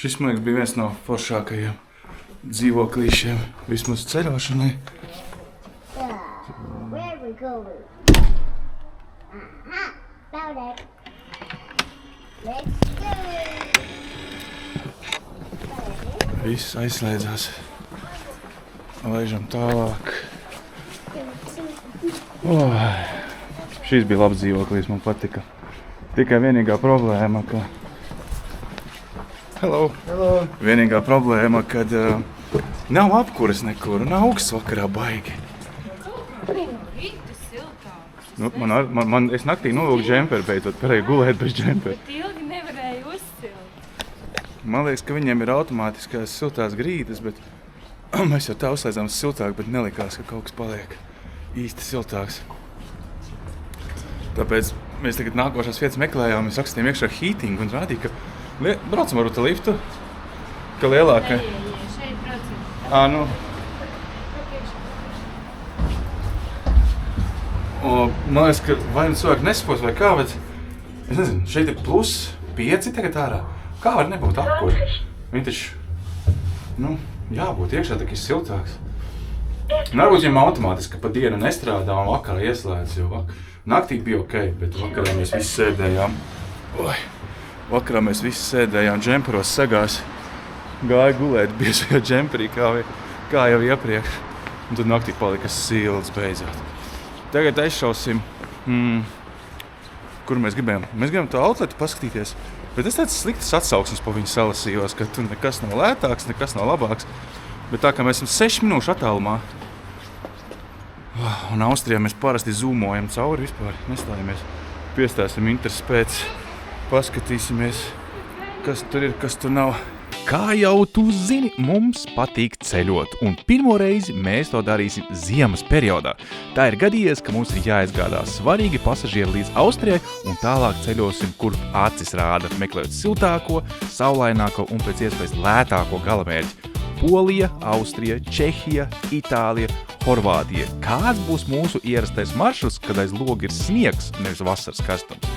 Šis, man liekas, bija viens no foršākajiem dzīvoklīšiem vismaz ceļošanai. Where we going? Found it. Let's do it. Viss aizslēdzās. Laižam tālāk. Šis bija labs dzīvoklīs, man patika. Tikai vienīgā problēma, ka... Hello! Vienīgā problēma, kad nav apkuras nekur un augsts vakarā baigi. Nu, es naktī nolūku džemperu, beidzot varēju gulēt bez džemperu. Bet ilgi nevarēju uzsilt. Man liekas, ka viņiem ir automātiskās siltās grīdas, bet mēs jau tā uzslēdzām siltāk, bet nelikās, ka kaut kas paliek īsti siltāks. Tāpēc mēs tagad nākošās vietas meklējām, mēs rakstījām iekšā heating un rādīja, ka braucam ar liftu, ka lielāka. Šeit braucam. Nu. Man liekas, ka vai nu cilvēki nespos vai kā, bet es nezinu, šeit ir +5 tagad ārā. Kā var nebūt apkuri? Viņi taču, jābūt iekšā tā, ka ir siltāks. Varbūt viņam automātiski pa dienu nestrādā un vakarā ieslēdz, jo naktī bija ok, bet vakarā mēs visi sēdējām. Vakarā mēs visi sēdējām džemperos sagās. Gāja gulēt biezajā džemperī, kā jau iepriekš. Un tad naktī palika silts beidzot. Tagad aizšausim, kur mēs gribējām. Mēs gribējām to outletu paskatīties, bet es tāds sliktas atsauksmes pa viņu salasījos, ka tur nekas nav lētāks, nekas nav labāks. Bet tā kā mēs esam 6 minūšu attālumā, un Austrijā mēs parasti zoomojam cauri vispār, nestājamies. Piestāsim interesi pēc, paskatīsimies, kas tur ir, kas tur nav. Kā jau tu zini, mums patīk ceļot, un pirmo reizi mēs to darīsim ziemas periodā. Tā ir gadījies, ka mums ir jāizgādā svarīgi pasažieri līdz Austrijai, un tālāk ceļosim, kur acis rāda, meklējot siltāko, saulaināko un pēc iespējas lētāko galamērķi. Polija, Austrija, Čehija, Itālija, Horvātija. Kāds būs mūsu ierastais maršruts, kad aiz loga ir sniegs, nevis vasaras karstums?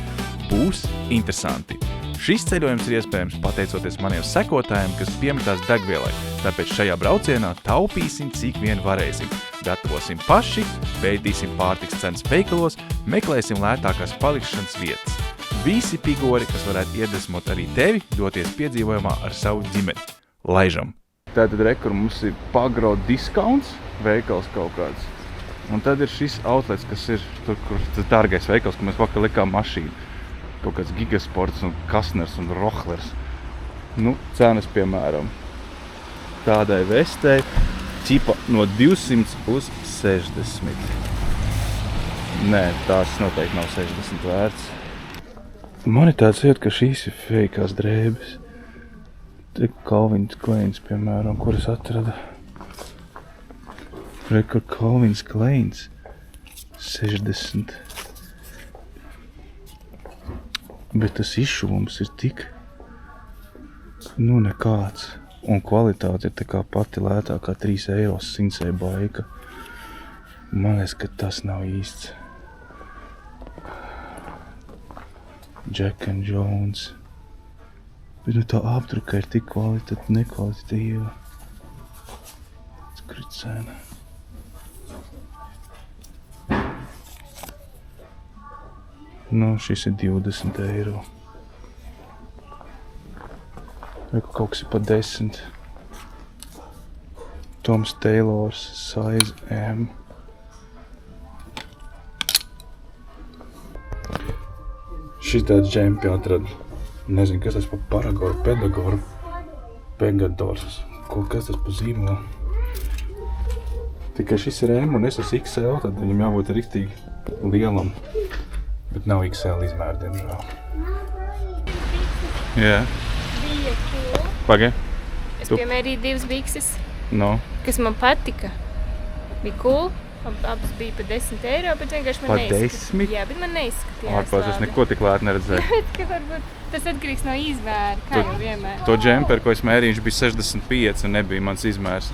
Būs interesanti. Šis ceļojums ir iespējams pateicoties maniem sekotājiem, kas piemetās degvielai, tāpēc šajā braucienā taupīsim, cik vien varēsim. Gatavosim paši, pētīsim pārtikas cenas veikalos, meklēsim lētākās palikšanas vietas. Visi pigori, kas varētu iedvesmot arī tevi, doties piedzīvojumā ar savu ģimeni. Laižam! Tātad rekur mums ir Pagro discounts veikals kaut kāds. Un tad ir šis outlets, kas ir tur, kur tas dārgais veikals, kur mēs vakar likām mašīnu. Kaut kāds Gigasports un Kastners un Rohlers. Cenas, piemēram, tādai vestei ķipa no 200 uz 60. Nē, tās noteikti nav 60 vērts. Man ir tāds iet, ka šīs ir feikās drēbes. Te Calvin Kleins, piemēram, kur es atradu. Rekur Calvin Kleins 60. Bet tas izšuvums ir tik, nekāds. Un kvalitāte ir tā kā pati lētākā 3 € Sinsei baika. Man liekas, ka tas nav īsts. Jack and Jones. Bet tā apdruka ir tik nekvalitatīva. Kur ir cena? Šis ir 20 €. Kaut kas ir pa 10. Toms Taylors, size M. Šis tāds džempi atrada. Nezinu, kas tas pa Paragoru, Pedagoru, Pegadors. Kas tas pa zīmolu? Tikai šis ir M un es esmu XL, tad viņam jābūt riktīgi lielam. Bet nav XL izmēra, diemžēl. Jā. Bija cool. Pagai. Es piemērīju 2 bikses, Kas man patika. Bija cool. Abas bija pa 10 €, bet vienkārši man neizskatījās. 10? Jā, bet man neizskatījās. Ārpās es neko tik lētu neredzēju. Varbūt tas atkarīgs no izmēra, kā jau vienmēr. To džemperu, ko es mērīju, viņš bija 65 un nebija mans izmērs.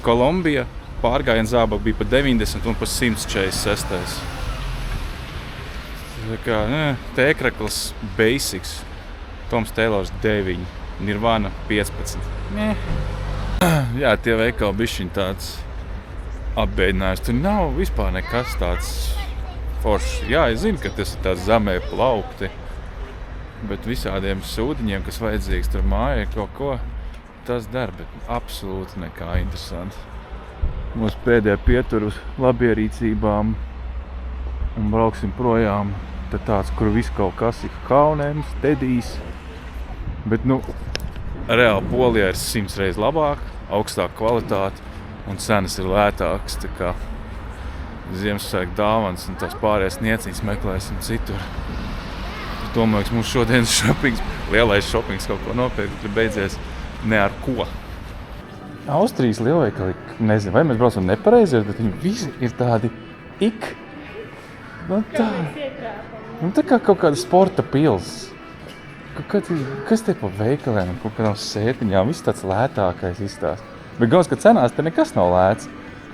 Kolumbija pārgājiena zābaka bija pa 90 un pa 146. Tā kā, tēkrakls Basics. Toms Taylors 9. Nirvana 15. Nē. Jā, tie veikali bišķiņ tāds apbēdinājums. Tur nav vispār nekas tāds foršs. Jā, es zinu, ka tas ir tāds zemē plaukti, bet visādiem sūdiņiem, kas vajadzīgs tur mājai kaut ko, tas der, bet absolūti nekā interesanti. Mums pēdējā pietur uz labierīcībām un brauksim projām. Tad tāds, kur viss kaut kas ir Kaunems, Tedijs. Bet, reāli Polijā ir 100 reizes labāk, augstāka kvalitāte un cenas ir lētākas. Tā kā Ziemassvētku dāvanas un tās pārējās nieciņas meklēsim citur. Es domāju, ka mums šodienas šopings, lielais šopings kaut ko nopietni ir beidzies ne ar ko. Austrijas lielveikali, nezinu, vai mēs braucam nepareizi, bet viņi visi ir tādi tā kā kaut kāda sporta pils. Kas te pa veikaliem, kaut kādām sētiņām, viss tāds lētākais izstās. Bet galvas, ka cenās te nekas nav lēts,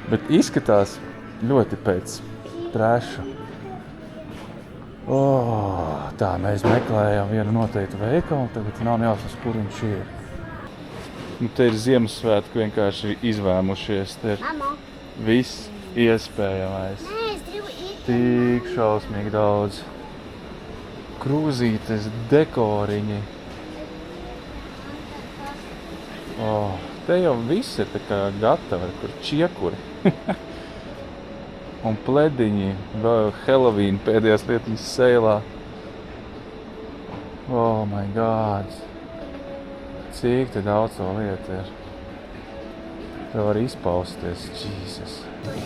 bet izskatās ļoti pēc trēša. Tā, mēs meklējām vienu noteiktu veikalu, tagad nav jāsas, kur viņš ir. Te ir Ziemassvētku vienkārši izvēmušies, te ir viss iespējamais. Tik šausmīgi daudz. Krūzītes, dekoriņi. Te jau viss ir tā kā gatavi, kur čiekuri. Un plediņi, vēl Halloween pēdējās lietiņas seilā. Oh my God. Cik te daudz to lietu ir. Te var izpausties, Jesus.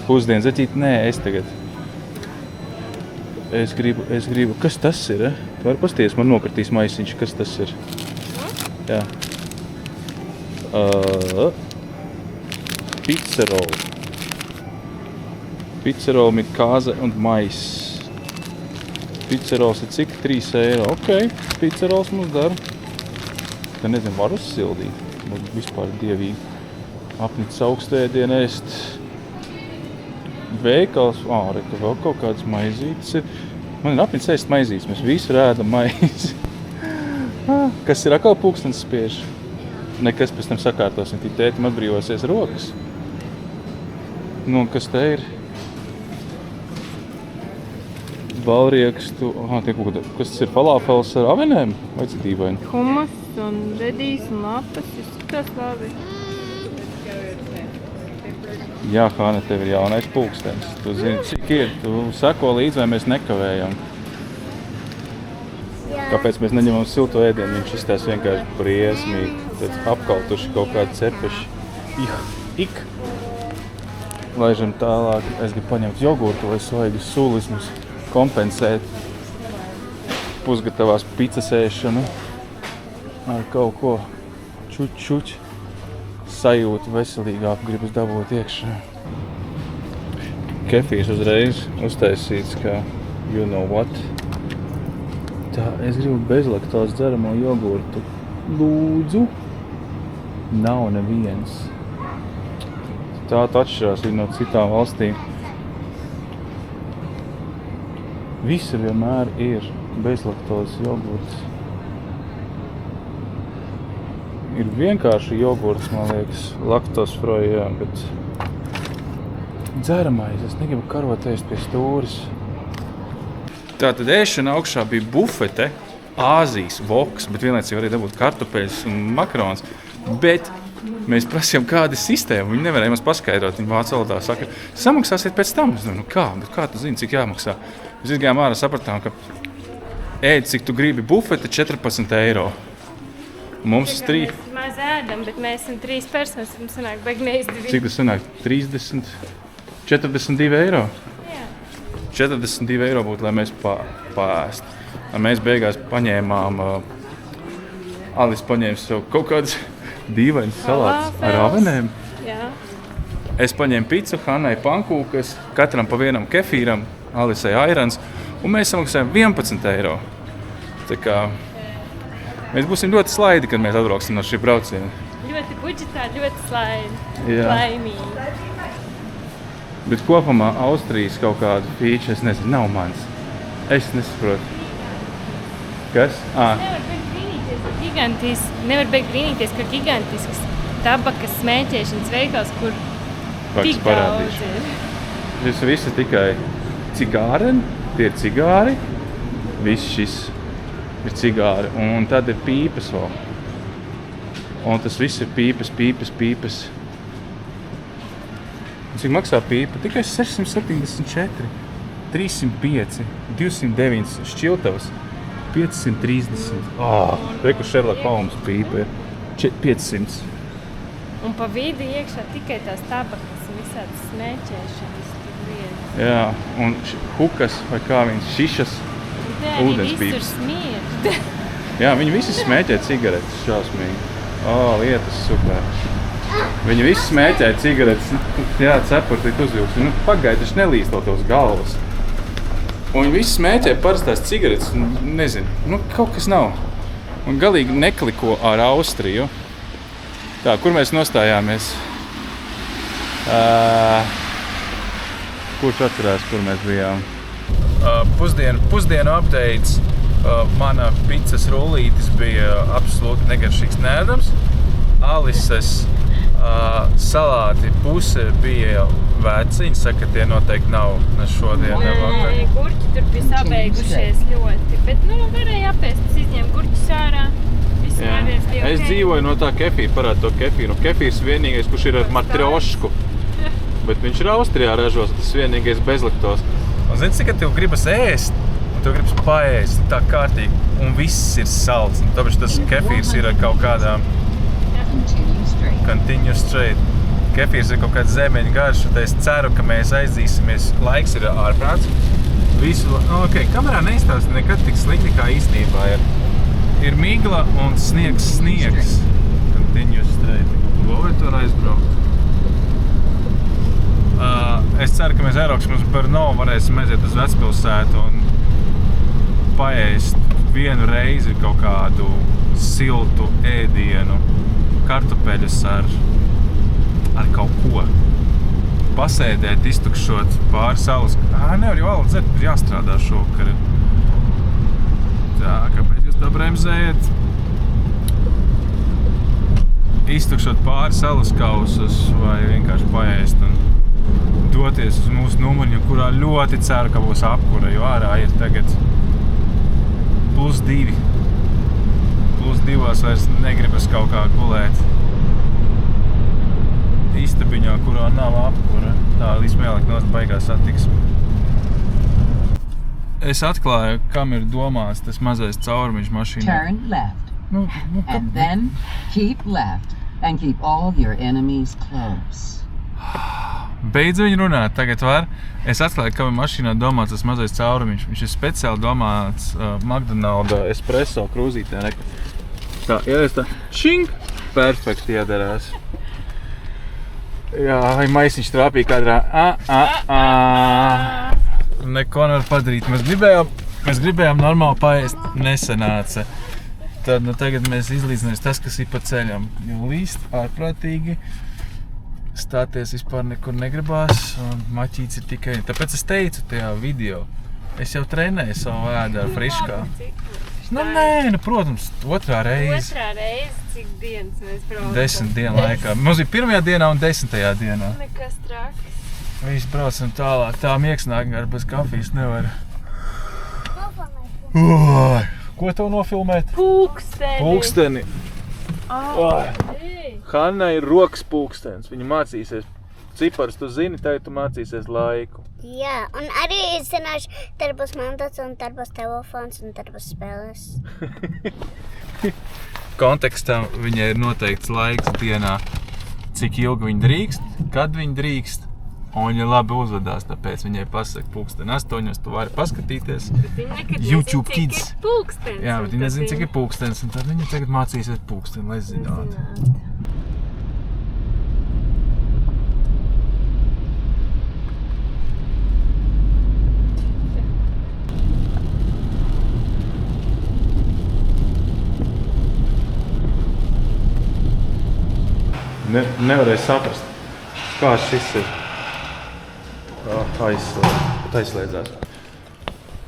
Pusdienas aķīt, nē, es tagad. Es gribu, kas tas ir, Tu vari pasties, man nokritīs maisiņš, kas tas ir? Jā. Pizzeroli. Pizzeroli mit kāze un mais. Pizzerols ir cik? 3 eiro. Ok, pizzerols mums dara. Te nezinu, var uzsildīt. Vispār dievīgi. Apnicis augstēdienu ēst. Veikals, reka vēl kaut kādas maizītes ir. Man ir apnicis ēst maizītes, mēs visi rēdam maizi. Kas ir atkal pulkstenis spiež? Nekas pēc tam sakārtosim, tī tētim atbrīvosies rokas. Nu, kas te ir? Balriekstu, kas tas ir, falāfels ar avenēm vai citībaini? Humus un redīs un lapas, izskatās labi. Jā, Hāne, tev ir jaunais pulkstenis. Tu zini, cik ir, tu seko līdzi, vai mēs nekavējam. Kāpēc mēs neņemam silto ēdienu, viņš izstās vienkārši briesmīgi. Tāds apkaltuši kaut kādi cepeši. Laižam tālāk, es gribu paņemt jogurtu vai svaigu sulismus, kompensēt pusgatavās picas ēšanu ar kaut ko čuč. Sajūtu veselīgāku gribas dabūt iekšā. Kefīrs uzreiz uztaisīts kā you know what. Tā, es gribu bezlaktāzi dzeramo jogurtu. Lūdzu. Nav neviens. Tā atšķirās no citām valstīm. Visi vienmēr ir bezlaktāzes jogurts. Ir vienkārši jogurts, man liekas, laktosfrojā, bet dzeramais, es negribu karotēst pie stūris. Tātad ēšana augšā bija bufete, Āzijas voks, bet vienlaicīgi varēja dabūt kartupeļus un makarons. Bet mēs prasījām, kāda ir sistēma, viņi nevarēja mums paskaidrot, viņi vācu valodā saka, samaksāsiet pēc tam. Es domāju, bet kā tu zini, cik jāmaksā? Mēs izgājām ārā, sapratām, ka ēd, cik tu gribi, bufete 14 eiro. Mums Mēs maz ēdam, bet mēs esam 3 personas, mums sanāk baigi neizdevīgi. Cik tas sanāk? 30, 42 eiro? Jā. 42 eiro būtu, lai mēs paēst. Mēs beigās paņēmām, Alis paņēma sev kaut kādas dīvainas salātas ar avenēm. Jā. Es paņēmu picu, Hannai pankūkas, katram pa vienam kefīram, Alisai airans, un mēs samaksājam 11 eiro. Tā kā mēs būsim ļoti slaidi, kad mēs atbrauksim no šī brauciena. Ļoti budžetā, ļoti slaidi. Jā. Laimīgi. Bet kopumā Austrijas kaut kādu fīču, es nezinu, nav mans. Es nesaprotu. Kas? Nevar brīnīties, ka tik nevar beigt brīnīties, ka gigantisks tabakas smēķēšanas veikals, kur tik daudz ir. Šis viss ir tikai cigāri, tie ir cigāri, viss šis ir cigāri, un tad ir pīpes vēl. Un tas viss ir pīpes. Cik maksā pīpa? Tikai 674, 305, 209 šķiltavas, 530. Reku Sherlock Holmes pīpa ir 500. Un pa vidi iekšā tikai tās tabakas un visādas smēķēšanas lietas. Jā, un hukas vai kā viņas, šišas, ūdens Visur pīpas. smird. Jā, viņi visi smēķē cigaretes šausmīgi. Lietas super. Viņi visi smēķē cigaretes. Jā, cepurtīt uzvilks. Pagaid, taču nelīst to tavas galvas. Un viņi visi smēķē parastās cigaretes. Nezinu, kaut kas nav. Un galīgi nekliko ar Austriju. Tā, kur mēs nostājāmies? Kurš atcerās, kur mēs bijām? Pusdienu updates. Mana picas rullītis bija absolūti negaršīgs neēdams. Alises salāti puse bija veci. Viņa saka, ka tie noteikti nav ne šodien, ne vakar. Nē, gurķi tur bija sabeigušies ļoti. Bet, varēja apēst. Es izņēmu gurķus ārā. Viss varēs bija Es dzīvoju no tā kefīra, parādu to kefīru. Kefīrs vienīgais, kurš ir ar matriošku. Bet viņš ir Austrijā ražos, tas vienīgais bezlaktos. Un zini, cik tev gribas ēst? Tev gribas paēst tā kārtīgi, un viss ir salds. Tāpēc tas kefīrs ir ar kaut kādām continue straight. Kefīrs ir kaut kāds zemeņu garš, un es ceru, ka mēs aizdzīsimies. Laiks ir ārprāts. Visu, kamerā neizstāsta nekad tik slikti, kā īstenībā ir. Ir migla un sniegs. Continue straight. Vai tur aizbraukt? Es ceru, ka mēs aizbrauksim uz Brno, varēsim aiziet uz Vecpilsētu un paēst vienu reizi kaut kādu siltu ēdienu, kartupeļus ar kaut ko. Pasēdēt, iztukšot pāri salas. Nevar jau valdu dzert, ir jāstrādā šovakar. Tā, kāpēc jūs tā bremzējat? Iztukšot pāri salas kausus vai vienkārši paēst un doties uz mūsu numuriņu, kurā ļoti ceru, ka būs apkura, jo ārā ir tagad +2. +2 vairs negribas kaut kā gulēt istabiņā, kurā nav apkura. Tā vismēlāk nos baigās satiksme. Es atklāju, kam ir domāts tas mazais caurumiņš mašīnā. Turn left. And then keep left and keep all your enemies close. Beidz viņu runāt, tagad var. Es atklāju, kam ir mašīnā domāts tas mazais caurumiņš. Viņš ir speciāli domāts McDonald's espresso krūzītē. Tā, iedēs tā, šink, perfekti iedarās. Jā, vai maisiņš trāpīja kadrā. Neko nevar padarīt. Mēs gribējām normāli paēst, nesanāca. Tad, tagad mēs izlīdzināmies tas, kas ir pa ceļam. Jo līst ārprātīgi. Stāties vispār nekur negribās, un maķīts ir tikai... Tāpēc es teicu tajā video, es jau trenēju savu ēdu ar friškā. Protams, otrā reize. Otrā reize, cik dienas mēs braucam? 10 dienu laikā. Mums bija 1. dienā un 10. dienā. Nekas traks. Visi braucam tālāk, tā mieksnāk ar bez kafijas nevar. Ko tev nofilmēt? Pulksteni. Hanna ir rokas pulkstenis, viņa mācīsies ciparus, tu zini, tagad tu mācīsies laiku. Jā, un arī es zināšu, tad būs mandats, un tad būs telefons, un tad būs spēles. Kontekstam viņai ir noteikts laiks dienā, cik ilgi viņa drīkst, kad viņa drīkst, un viņa labi uzvedās, tāpēc viņai pasaka pulksteni 8, tu vari paskatīties. YouTube Kids. Jā, bet viņa nezina, cik ir pulkstenis, un tad viņa tagad mācīsies pulksteni, lai zinātu. Nevarēja saprast, kā šis ir. Aizslēdzās.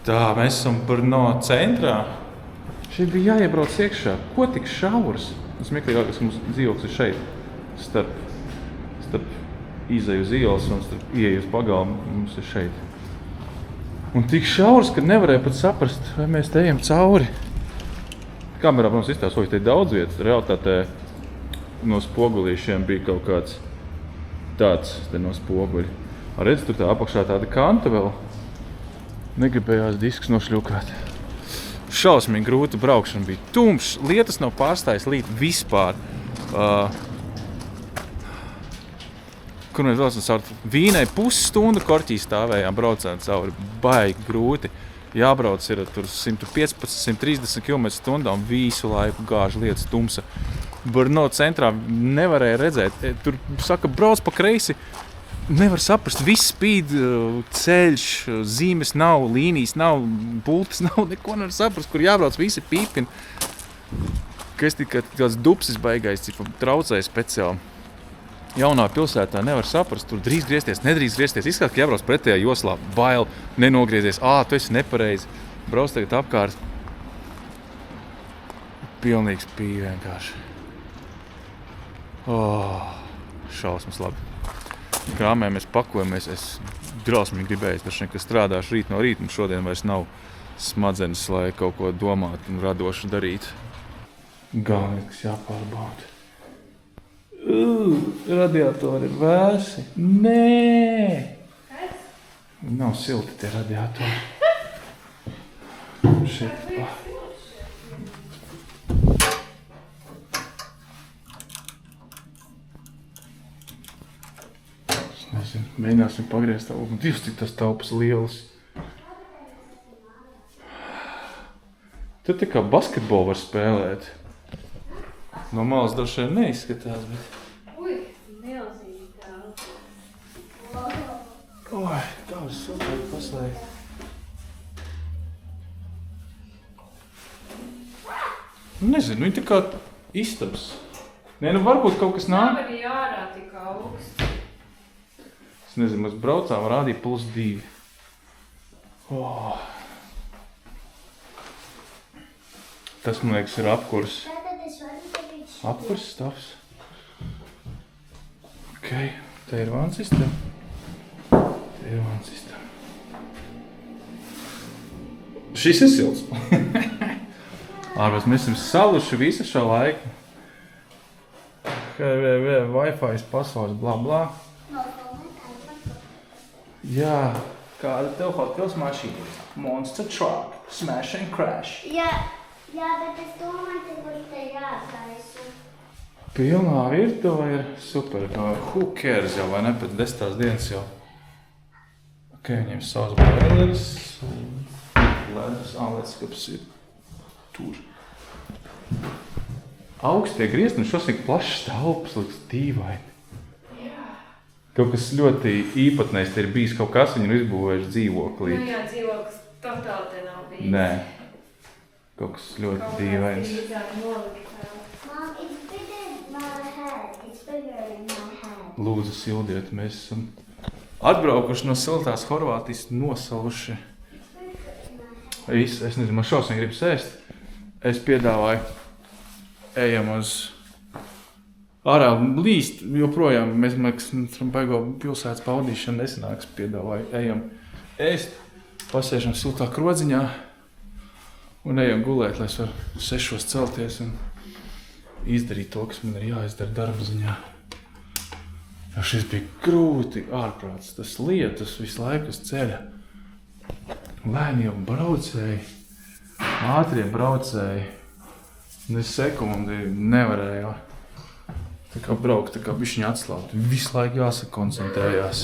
Tā, mēs esam Brno centrā. Šeit bija jāiebrauc iekšā. Ko tik šaurs? Smieklīgākais mums dzīvoklis ir šeit. Starp izeju uz ielas un starp ieeju uz pagalmu mums ir šeit. Un tik šaurs, ka nevarēja pat saprast, vai mēs te ejam cauri. Kamerā, protams, izstāstoši, te ir daudz vietas. Realitātē no spogulīšiem bija kaut kāds tāds te no spoguļi. Redz, tur tā apakšā tāda kanta vēl. Negribējās diskus nošļukāt. Šausmīgi grūta braukšana bija. Tumšs, lietas nav pārstājis līt vispār. Kur mēs braucam cauri Vīnai pusstundu korķī stāvējām, braucām cauri. Baigi grūti. Jābrauc ir tur 115-130 km/h un visu laiku gāž lietas tumsa. Brno centrā nevarēja redzēt. Tur saka, brauc pa kreisi. Nevar saprast, viss spīd, ceļš, zīmes nav, līnijas nav, pultis nav, neko nevar saprast, kur jābrauc, visi pīpina. Kas tikai kāds dupsis baigais, traucēja speciāli. Jaunā pilsētā nevar saprast, tur drīz griezties, nedrīz griezties. Izskatās, ka jābrauc pretējā joslā, bail, nenogriezies, tu esi nepareizi. Brauc tagad apkārt. Pilnīgs pīvi vienkārši. Šausmas labi. Krāmē mēs pakojamies, es drausmīgi gribēju, ka strādāšu rīt no rīta, un šodien vairs nav smadzenes, lai kaut ko domāt un radoši darīt. Galvenais, kas jāpārbauda. Radiatori ir vēsi. Nē! Nav silti tie radiatori. Šeit. Nezinu, mēģināsim pagriezt taupu. Dievs, cik tas taupas lielas. Tur tā kā basketbolu var spēlēt. No malas droši vien neizskatās, bet... Milzīgi daudz. Tā ir super paslēgt. Nezinu, viņi tā kā istabas. Nē, varbūt kaut kas nāk. Nav arī ārā tik augsts. Es nezinu, mēs braucām, rādīja +2. Tas, man liekas, ir apkurs. Apkurs stāvs. Ok, te ir vansistema. Šis ir silts. Ārpēc mēs esam saluši visu šo laiku. Wi-Fi pasaules, bla bla. Jā, kāda tev hotels mašīna? Monster truck, smash and crash. Jā, bet es domāju, ka būs te jātaisa. Pilnā virtuve ir super. Who cares jau, vai ne? Pēc 10 dienas jau. Ok, viņiem savs boileris. Ledus, ledskapis ir tur. Augstie griezni, šosīgi plašs telpas, liekas dīvaini. Kaut kas ļoti īpatnējs te ir bijis, kaut kas viņu izbūvējuši dzīvoklī. Nu jā, dzīvoklis totāli te nav bijis. Nē, kaut kas ļoti dīvains. Mom, it's bigger than my head. It's bigger than my head. Lūdzu, sildiet, mēs esam atbraukuši no siltās Horvātijas, nosaluši. Es nezinu, man šausmīgi gribas ēst. Es piedāvāju, ejam uz ārā līst, joprojām mēs baigo pilsētas paudīšanu nesanāks, piedāvāju, ejam ēst, pasēžam siltā krodziņā un ejam gulēt, lai es varu 6 celties un izdarīt to, kas man ir jāizdara darba ziņā. Jo šis bija grūti ārprāts, tas lietas visu laiku uz ceļa. Lēnie braucēji, ātrie braucēji, ne sekundi nevarēja. Tā kā braukt, tā kā bišķiņ atslābt, visu laiku jāsakoncentrējās.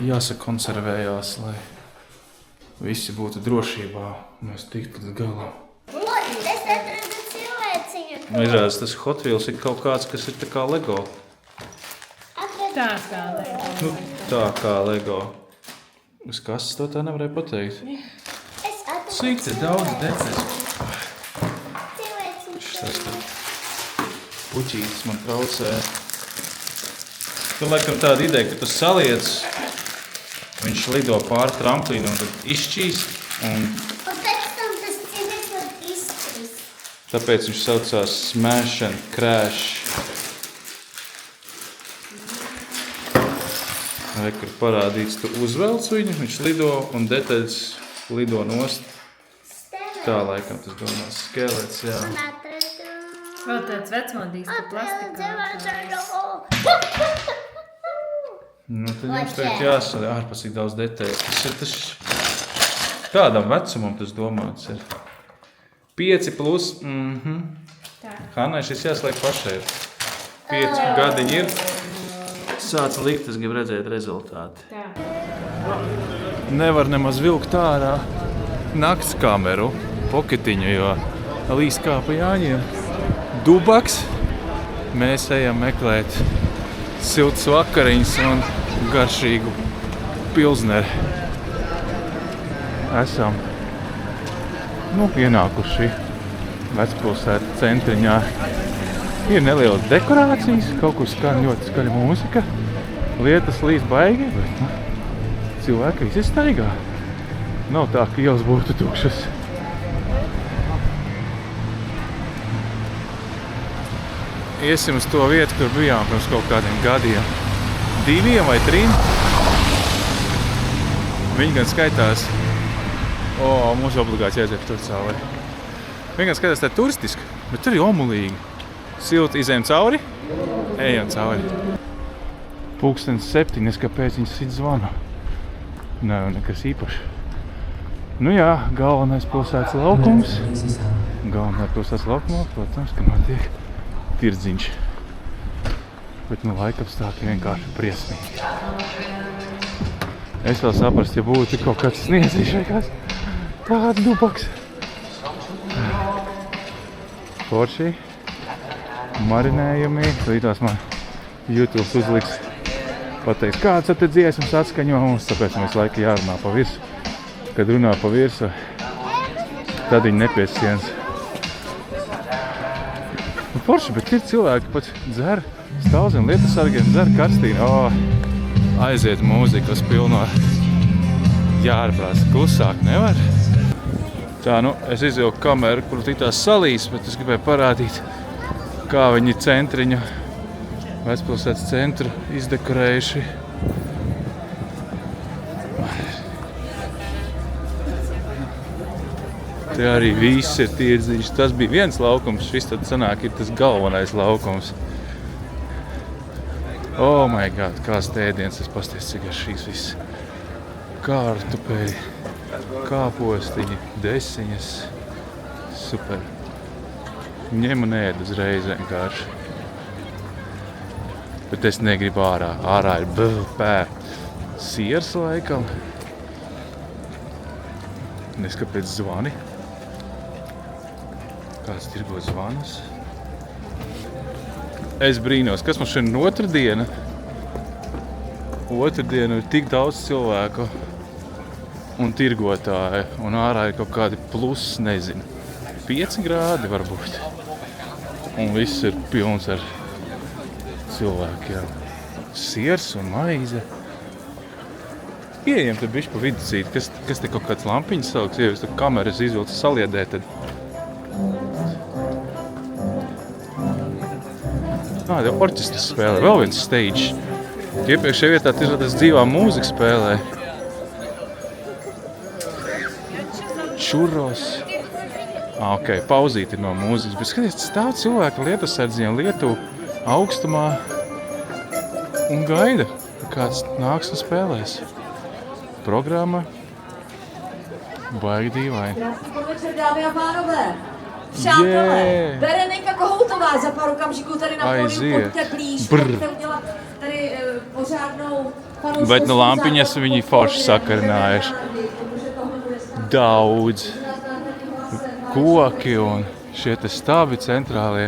Jāsakonservējās, lai visi būtu drošībā un mēs tiktu līdz galam. Es atradu cilvēciņu. Izrādās, tas Hot Wheels ir kaut kāds, kas ir tā kā Lego. Tā kā Lego. Tā kā Lego. Es kas to tā nevarēju pateikt. Es atradu Cik te daudz detaļas. cilvēciņu. Tas puķītis man traucē. Tur laikam tāda ideja, ka tu saliec, viņš lido pāri tramplīnu un tad izšķīst un Tāpēc viņš saucās Smash and Crash. Vai, kur parādīts, tu uzvelc viņu, viņš lido un detaļas lido nost. Tā laikam tas domās skelets, jā. Vēl tāds vecmodīgs, ka plastikā. Nu, tad jums tagad jāsaka ārpusīgi daudz detaļas. Tas tādam vecumam tas domāts ir. 5+. Hannai šis jāsliek pašai. 5 gadiņi ir. Sāc likt, es gribu redzēt rezultāti. Nevar nemaz vilkt ārā nakts kameru, poketiņu, jo Līs kā pa Jāņiem. Dubaks. Mēs ejam meklēt siltas vakariņas un garšīgu pilsneri. Esam ienākuši Vecpilsētas centriņā. Ir nelielas dekorācijas, kaut kur skan ļoti skaļa mūzika. Lietas līs baigi, bet cilvēki visi staigā. Nav tā, ka ielas būtu tukšas. Iesim uz to vietu, kur bijām pirms kaut kādiem gadiem. 2 vai 3. Viņi gan skaitās. Mums obligāti jāiziet tur cauri. Viņi gan skaitās tā turistiski, bet tur ir omulīgi. Silti izējam cauri, ejam cauri. 7:00, kāpēc viņi sit zvanu. Nav nekas īpaši. Nu jā, galvenais pilsētas laukums. Galvenā pilsētas laukumā, protams, ka notiek tirdziņš. Bet laikapstākļi vienkārši briesmīgi. Es vēl saprast, ja būtu kaut kāds sniedzīšais, tāds dubaks. Forši. Marinējumi, līdās man YouTube uzliks pateiks, kāds te dziesmas atskaņo mums, tāpēc mums laika jārunā pa virsu. Kad runā pa virsu, tad viņi nepiesienas. Forši, bet ir cilvēki pat dzer, stāv zem lietasargiem, dzer karstīnu. Aiziet mūzikas pilno. Jārprasa, klusāk nevar. Tā, es izvilku kameru, kur titās salīs, bet es gribēju parādīt, kā viņi centriņu, Vecpilsētas centru izdekorējuši. Te arī viss ir tirdziņš. Tas bija viens laukums, šis tad sanāk ir tas galvenais laukums. Oh my god, kāds ēdiens, es pasties, cik ar šīs viss. Kartupeļi, kāpostiņi, desiņas. Super. Ņem un ēd uzreiz vienkārši. Bet es negribu ārā. Ārā ir siers laikam. Nes kāpēc zvani. Kāds tirgo zvanus. Es brīnos, kas mums šodien otrdiena. Otrdiena ir tik daudz cilvēku un tirgotāji. Un ārā ir kaut kādi plus, nezinu, 5 grādi varbūt. Un viss ir pilns ar cilvēkiem. Siers un maize. Ieejam te bišķi pa vidusīt, kas te kaut kāds lampiņas sauks. Ja jūs te kameras izvilcis saliedē, tad... Te orķestras spēlē, vēl viens stage. Iepriekšējā vietā tas dzīvā mūzika spēlē. Churros. Ok, pauzīti no mūzikas, bet skaties, stāv cilvēki lietasardziņā Lietuvu augstumā un gaida, kāds nāks un spēlēs. Programma baigi dīvaini. Přátelé, Berenika Kohoutová za pár okamžiků tady na pódiu, pojďte blíž, pojďte udělat tady pořádnou fanouškovskou Bet no lampiņas viņi forši sakarinājuši. Daudz koki un šie te stāvi centrālie.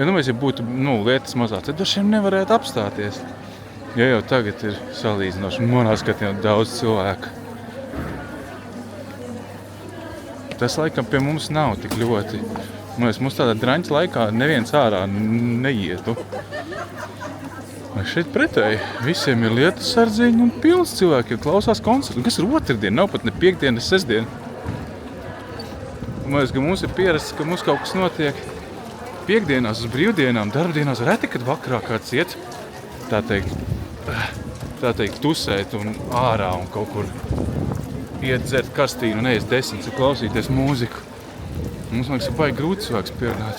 Ja mēs būtu lietas mazāk, tad šiem nevarētu apstāties. Ja jau tagad ir salīdzinoši manā skatījumā daudz cilvēku. Tas laikam pie mums nav tik ļoti. Mums tādā draņķa laikā neviens ārā neietu. Šeit pretēji visiem ir lietasardziņi un pilns cilvēki klausās koncertu. Kas ir otrdien? Nav pat ne piekdien, ne sestdien. Man liekas, ka mums ir pierasts, ka mums kaut kas notiek piekdienās uz brīvdienām, darbdienās reti, kad vakarā kāds iet, tā teikt, tusēt un ārā un kaut kur iet dzert kastīnu un ēst desmits un klausīties mūziku. Mums, man liekas, ir baigi grūti cilvēks pierunāt,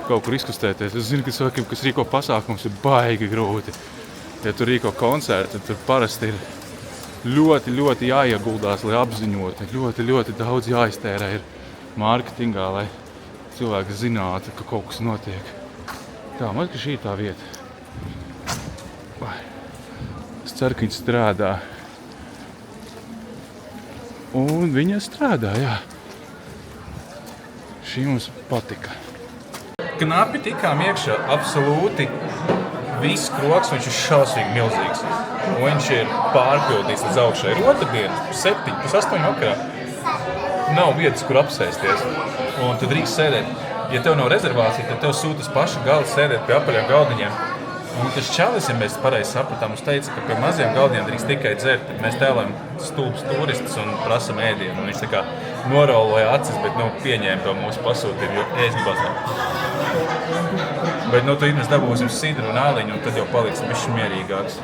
kaut kur izkustēties. Es zinu, ka cilvēkiem, kas rīko pasākums, ir baigi grūti. Ja tu rīko koncertu, tad tur parasti ir ļoti, ļoti jāieguldās, lai apziņot. Ļoti, ļoti daudz jāiztērē ir mārketingā, lai cilvēki zinātu, ka kaut kas notiek. Tā, man liekas, ka šī ir tā vieta. Es ceru, ka viņa strādā. Un viņa strādā, jā. Šī mums patika. Knapi tikām iekšā absolūti viss kroks, viņš ir šausmīgi milzīgs. Un viņš ir pārpildīts līdz augšai. Ir otrdiena, 7:30 vakarā. Nav vietas, kur apsēsties. Un tu drīkst sēdēt. Ja tev nav rezervācija, tad tev sūta uz pašu galdu sēdēt pie apaļiem galdiņiem. Un tas čalis, ja mēs pareizi sapratām, mums teica, ka pie maziem galdiem drīkst tikai dzert. Mēs tēlējam stulbs turistus un prasam ēdienu. Un viņš tā kā noroloja acis, bet pieņēma to mūsu pasūtījumu, jo ēst bazā. Bet tu mēs dabūsim sidru un āliņu, un tad jau paliks bišķi mierīgāks.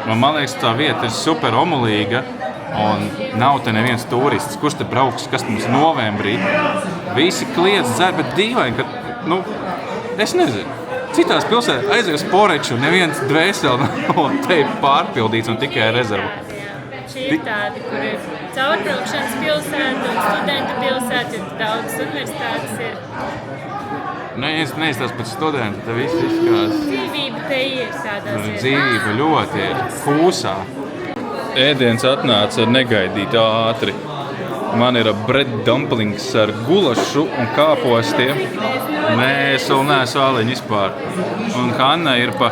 Man liekas, tā vieta ir super omulīga, un nav te neviens turists. Kurš te brauks, kas mums novembrī? Visi kliedz dzer, bet dīvaini, ka, es nezinu. Citās pilsētās aizies poreču, neviens dvēseli nav te pārpildīts un tikai rezervu. Šī ir tāda, kur ir caurbraukšanas pilsēta un studentu pilsēta, jo daudz universitātes ir. Neizstās pēc studenta, te viss izskās. Dzīvība te ir tādās vietās. Dzīvība ļoti ir kūsā. Ēdiens atnāca negaidīti ātri. Man ir bread dumplings ar gulašu un kāpostiem. Nē, es vēl neesmu āliņu vispār. Un Hanna ir pa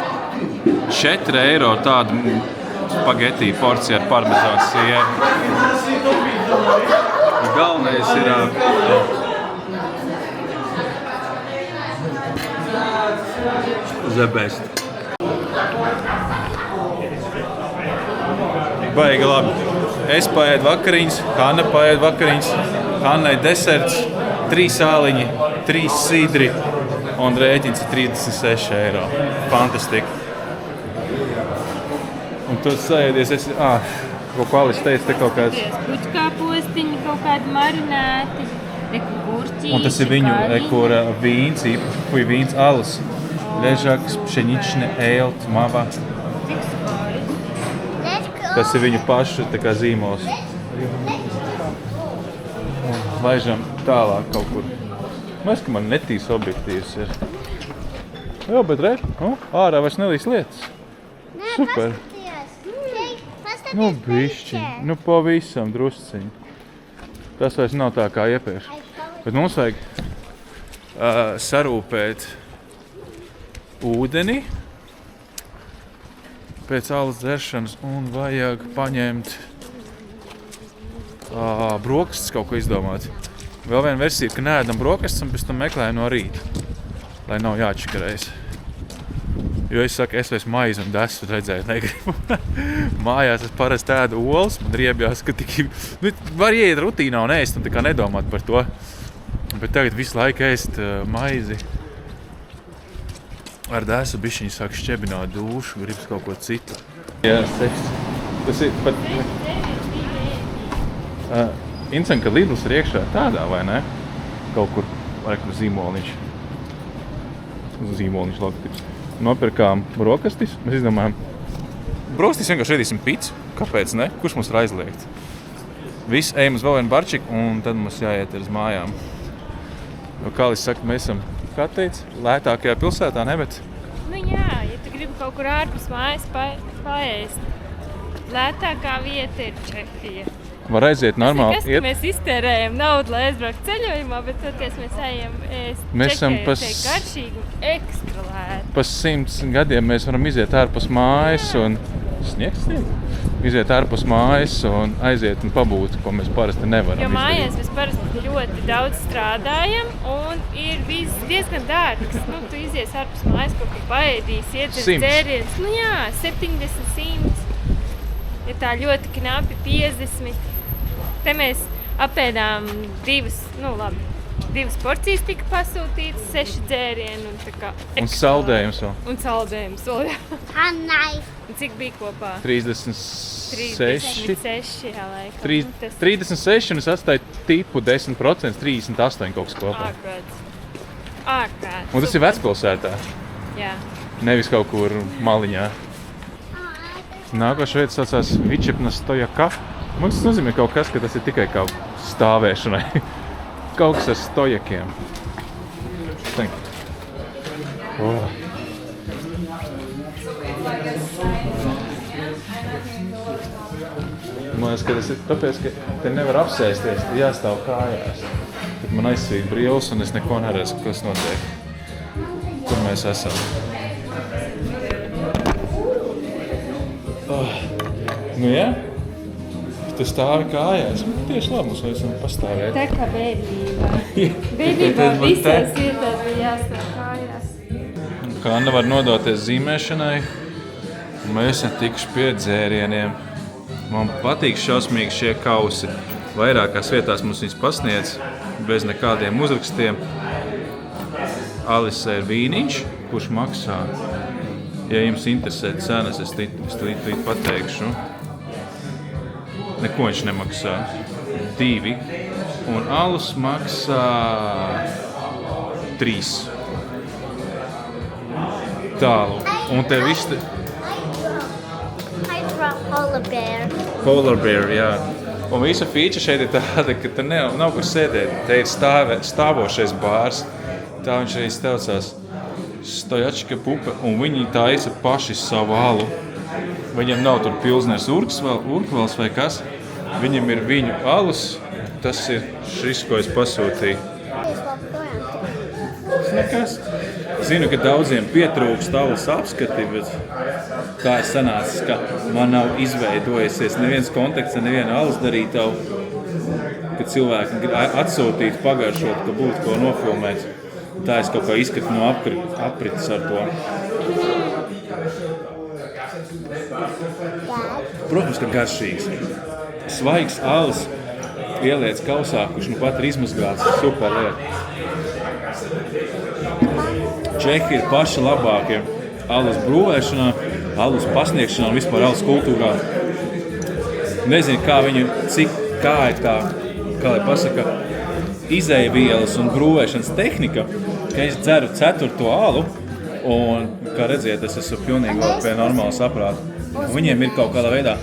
4 eiro tādu spagetī porciju ar parmezānu sieru. Galvenais ir the best. Baigi labi. Es paēdu vakariņas, Hanna paēdu vakariņas, Hannai deserts, 3 āliņi, 3 sidri un rēķins ir 36 eiro. Fantastika. Un tu sēdies, ko Alis teica, te kaut kāds... Puķkāpostiņi, kaut kādi marinēti, gurķīši. Un tas ir viņu, kur vīns, īpaši vīns alus. Ležaks, pšenične, ēlt, mava. Tas ir viņu pašu tā kā zīmols. Laižam tālāk kaut kur. Mēs, ka man netīs objektīvs ir. Jā, bet redz, ārā vairs nelīs lietas. Super. Bišķiņ, pavisam drusciņ. Tas vairs nav tā kā iepriekš. Bet mums vajag sarūpēt ūdeni pēc alas dzeršanas un vajag paņemt brokastis kaut ko izdomāt. Vēl viena versija, ka neēdam brokastis un pēc tam meklējam no rīta, lai nav jāčakarējas. Jo es saku, es vairs maizi un desu redzēt negribu. Mājās es parasti ēdu olas, man riebjās, ka tikai var ieiet rutīnā un ēst un tā kā nedomāt par to. Bet tagad visu laiku ēst maizi. Ar dēsu bišķiņu sāk šķebināt dušu, gribas kaut ko citu. Jā, tas ir pat... Incen, ka Lidls ir iekšā tādā, vai ne? Kaut kur, laikam, zīmoliņš logotips. Nopirkām brokastis, mēs izdomājām. Brokastis vienkārši ēdīsim picu, kāpēc ne? Kurš mums ir aizliegt? Viss, ejam uz vēl vienu barčiku un tad mums jāiet uz mājām. Jo Kalis saka, mēs esam, kā teica, lētākajā pilsētā, ne, bet... Jā, ja tu gribi kaut kur ārpus mājas paēst, lētākā vieta ir Čehija. Var aiziet normāli. Tas nekas, ka mēs iztērējam naudu, lai aizbrauktu ceļojumā, bet toties mēs ejam ēst Čehijā, te garšīgi un ekstra lēti. Pa 100 gadiem mēs varam iziet ārpus mājas un... Sniegs? Iziet ārpus mājas un aiziet un pabūt, ko mēs parasti nevaram izdarīt. Jo mājās mēs parasti ļoti daudz strādājam un ir diezgan dārgs. Tu izies ārpus mājas, kaut kur paēdīs, iedzers dzēriens. 70, 100. Ja tā ļoti knapi 50. Te mēs apēdām 2, 2 porcijas tika pasūtītas, 6 dzērieni un tā kā... Un saldējums vēl. Un saldējums vēl, jā. Nice. Un cik bija kopā? 36. 36, jā, laikam. 36 un es atstāju tipu 10%, 38 kaut kas kopā. Ārprāt. Un tas ir vecpilsētā, Jā. nevis kaut kur maliņā. Nākošā vieta saucās Vičepna Stojaka. Man tas nozīmē kaut kas, ka tas ir tikai kā stāvēšanai. Kaut kas ar stojakiem. Oh. Man liekas, ka tas ir tāpēc, ka te nevar apsēsties, te jāstāv kājās. Tad man aizsvīt brīvs un es neko neredzu, kas notiek. Kur mēs esam. Oh. Nu jā, tu stāvi kājās. Tieši labi mums esam pastāvēt. Tā kā bērnībā. Bērnībā visās vietās bija jāstāv kājās. Kā Anna var nodoties zīmēšanai, mēs esam tikuši pie dzērieniem. Man patīk šausmīgi šie kausi. Vairākās vietās mums viņas pasniedz bez nekādiem uzrakstiem. Alise ir vīniņš, kurš maksā. Ja jums interesē cenas, es tīt pateikšu. Neko viņš nemaksā. 2. Un alus maksā 3. Tālu. Un te viss te... I brought polar bear. Polar bear, jā. Un visa feature šeit ir tāda, ka te nav kur sēdēt. Te ir stāvošais bārs. Tā viņš arī steucās. Stojačka pupe, un viņi taisa paši savu alu. Viņam nav tur pilzners urkvels vai kas. Viņam ir viņu alus. Tas ir šis, ko es pasūtīju. Nekas. Zinu, ka daudziem pietrūkst alus apskati, bet tā ir sanācis, ka man nav izveidojusies neviens kontakts ar nevienu alus darītavu, kad cilvēki atsūtītu pagaršot, ka būtu ko nofilmēt. Tā es kaut kā izskatu no aprites ar to. Protams, ka garšīgs. Svaigs alus ieliec kausā, kurš nu pat ir izmazgāts. Super lieta. Čehi ir paši labākie alus brūvēšanā, alus pasniegšanā un vispār alus kultūrā. Nezinu, kā ir tā, kā lai pasaka, izejvielas un brūvēšanas tehnika, ka es dzeru 4. alu un, kā redziet, es esmu pilnīgi vēl pie normāla saprāta. Viņiem ir kaut kādā veidā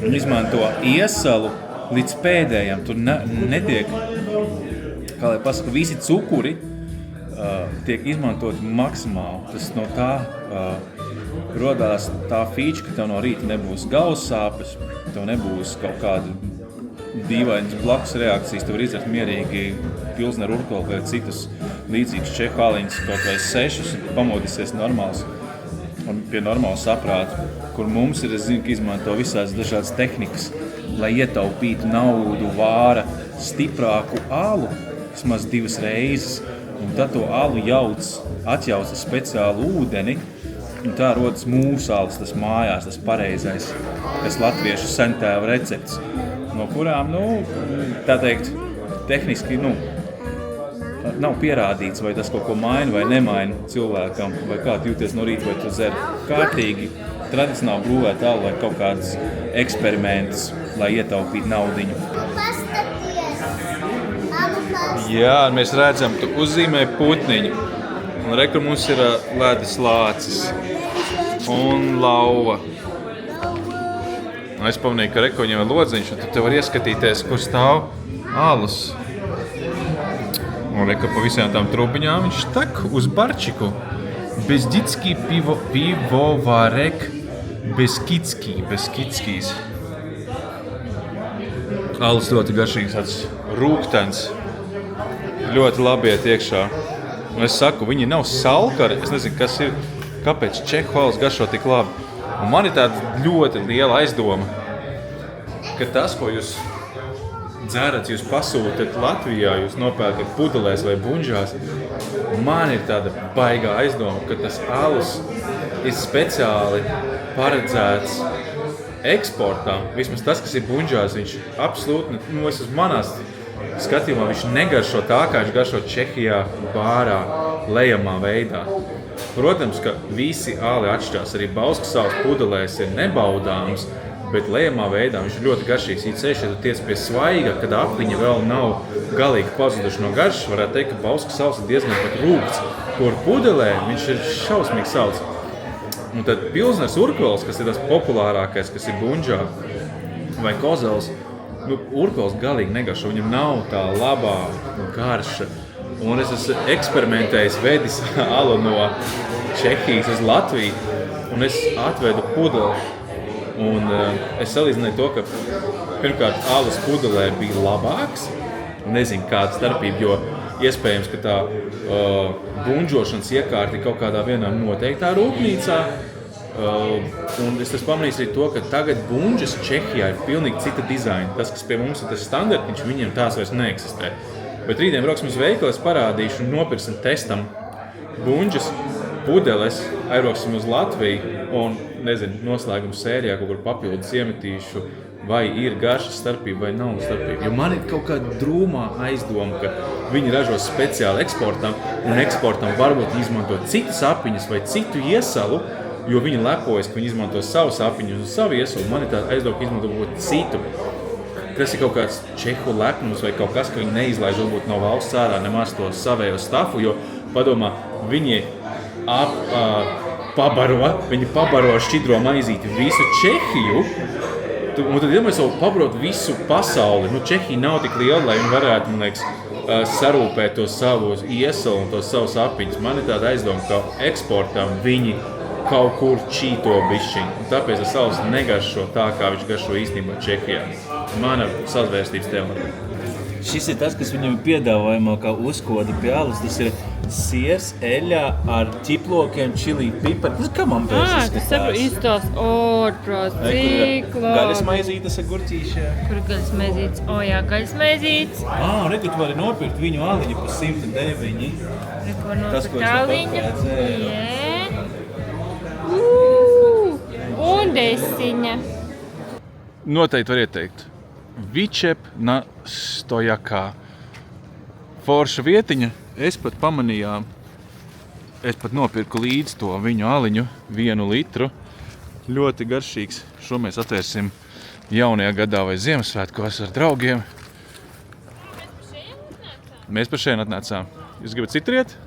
izmanto iesalu līdz pēdējiem. Tur netiek, kā lai pasaka, visi cukuri tiek izmantot maksimāli. Tas no tā rodās tā feature, ka tev no rīta nebūs galvas sāpes, tev nebūs kaut kāda dīvainas blakus reakcijas, tu vari izdzert mierīgi pilsneru urkolu vai citus līdzīgus čehu aliņus, kaut vai 6, pamodīsies normāls, pie normāla saprāta, kur mums ir, es zinu, ka izmanto visās dažādas tehnikas, lai ietaupītu naudu, vāra stiprāku alu, vismaz 2 reizes, un tad to alu atjauc ar speciālu ūdeni, un tā rodas mūsu alas, tas mājās, tas pareizais, tas latviešu sentēva recepts, no kurām, tā teikt, tehniski, nav pierādīts, vai tas kaut ko maina vai nemaina cilvēkam, vai kā tu jūties no rīta, vai tu dzer kārtīgi, tradicionāli brūvēt alu vai kaut kādas eksperimentus, lai ietaupītu naudiņu. Jā, mēs redzam, tu uzzīmē putniņu, un re, kur mums ir ledus lācis un lauva. Un es pamanīju, ka re, kur viņam ir lodziņš, un tu te var ieskatīties, kur stāv alus. Un re, ka pa visām tām trubiņām viņš tak uz barčiku. Bezditski pivovarek Beskidskijs. Alus ļoti garšīgs, tāds rūgtens. Ļoti labi iet iekšā. Un es saku, viņi nav salkari. Es nezinu, kas ir, kāpēc čehu alus garšo tik labi. Un man ir tāda ļoti liela aizdoma, ka tas, ko jūs dzerat, jūs pasūtat Latvijā, jūs nopērkat pudelēs vai buņžās, man ir tāda baigā aizdoma, ka tas alus ir speciāli paredzēts eksportām. Vismaz tas, kas ir buņžās, viņš absolūti, es uz manās skatījumā viņš negaršo tā, kā viņš garšo Čehijā bārā lejamā veidā. Protams, ka visi āli atšķirās, arī Bauskas salas pudelēs ir nebaudāms, bet lejamā veidā viņš ir ļoti garšīgs. Īpaši, ja tu tiec pie svaiga, kad apliņa vēl nav galīgi pazuduši no garšas, varētu teikt, ka Bauskas salas ir diezgan pat rūgts, kur pudelē viņš ir šausmīgi salds. Un tad pilsners urkvels, kas ir tas populārākais, kas ir bunģā vai kozels, urkvels galīgi negaršo, viņam nav tā labā garša. Un es esmu eksperimentējis, vedis alu no Čehijas uz Latviju, un es atvedu pudeli. Un es salīdzināju to, ka pirmkārt alus pudelē bija labāks. Nezinu, kāda starpība, jo iespējams, ka tā bunģošanas iekārta ir kaut kādā vienā noteiktā rūpnīcā. Un es pamanīju arī to, ka tagad bunģas Čehijā ir pilnīgi cita dizaina. Tas, kas pie mums ir tas standartiņš, viņiem tās vairs neeksistē. Bet rītdien brauksim uz veikalu, es parādīšu un nopirksim testam bunģas, pudeles, aizbrauksim uz Latviju un, nezinu, noslēgumu sērijā kaut kur papildus iemetīšu, vai ir garšas starpība vai nav starpība. Jo man ir kaut kāda drūmā aizdoma, ka viņi ražo speciāli eksportam, un eksportam varbūt izmanto citas apiņas vai citu iesalu, jo viņi lepojas, ka viņi izmanto savus apiņus un savu iesalu. Man ir tā aizdoma, ka izmanto kaut citu. Tas ir kaut kāds čehu lepnums vai kaut kas, ka viņi neizlaiž varbūt no valsts ārā nemaz to savējo stafu, jo padomā, viņi pabaro šķidro maizīti visu Čehiju, un tad iedomājies jau pabarot visu pasauli. Čehija nav tik liela, lai viņi varētu, man liekas, sarūpēt to savu iesalu un tos savus apiņus. Man ir tāda aizdoma, ka eksportam viņi kaut kur čīto bišķiņu, un tāpēc es savus negaršo tā, kā viņš garšo īstenībā Čehijā. Mana sazvērstības teorija. Šis ir tas, kas viņam ir piedāvājumā kā uzkoda pie alus. Tas ir siers, eļļā ar ķiplokiem, čili, pipari. Kā man pēc izskatās? Izstās ārprāt, cik labi. Gaļas maizītes ar gurķīšiem. Kur gaļas maizītes? O jā, gaļas maizītes. Reku, tu vari nopirkt viņu aliņu pa 109. Reku var Tas, ko nopirkt es aliņu. nopirkt, Un desiņa. Noteikti var ieteikt. Vičep na Stojakā. Forša vietiņa. Es pat pamanījām, es pat nopirku līdz to viņu aliņu 1 litru. Ļoti garšīgs. Šo mēs atvērsim jaunajā gadā vai Ziemassvētkos ar draugiem. Mēs par šeit atnācām. Jūs gribat citriet?